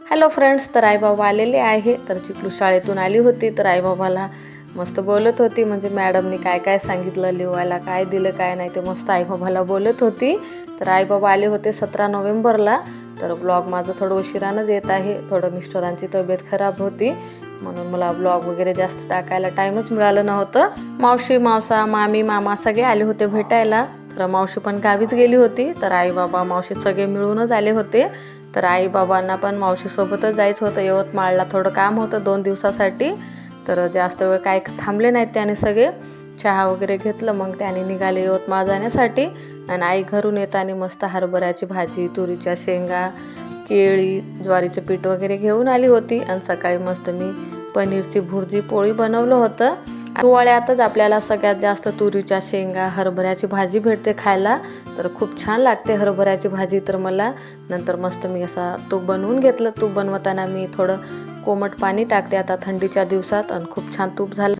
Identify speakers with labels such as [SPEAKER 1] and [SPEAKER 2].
[SPEAKER 1] Hello friends, तर आईबाबा आलेले आहे. तर चिकलू शाळेतून आली होती. तर आईबाबाला मस्त बोलत होती, म्हणजे मॅडमनी काय काय सांगितलं, लिवायला काय दिलं काय नाही ते मस्त आईबाबाला बोलत होती. तर आईबाबा आले होते 17 नोव्हेंबरला. तर ब्लॉग माझं थोडं उशिरानंच येत आहे. थोडं मिस्टरांची तब्येत खराब होती, म्हणून मला ब्लॉग वगैरे जास्त टाकायला टाईमच मिळालं नव्हतं. मावशी, मावसा, मामी, मामा सगळे आले होते भेटायला. तर मावशी पण गावीच गेली होती. तर आई बाबा मावशी सगळे मिळूनच आले होते. तर आई बाबांना पण मावशीसोबतच जायचं होतं. यवतमाळला थोडं काम होतं 2 दिवसासाठी. तर जास्त वेळ काय थांबले नाहीत त्याने. सगळे चहा वगैरे घेतलं, मग त्याने निघाले यवतमाळ जाण्यासाठी. आणि आई घरून येताना मस्त हरभऱ्याची भाजी, तुरीच्या शेंगा, केळी, ज्वारीचं पीठ वगैरे घेऊन आली होती. आणि सकाळी मस्त मी पनीरची भुर्जी पोळी बनवलं होतं. हिवाळ्यातच आपल्याला सगळ्यात जास्त तुरीच्या शेंगा, हरभऱ्याची भाजी भेटते खायला. तर खूप छान लागते हरभऱ्याची भाजी तर मला. नंतर मस्त मी असा तूप बनवून घेतलं. तूप बनवताना मी थोडं कोमट पाणी टाकते आता थंडीच्या दिवसात, आणि खूप छान तूप झालं.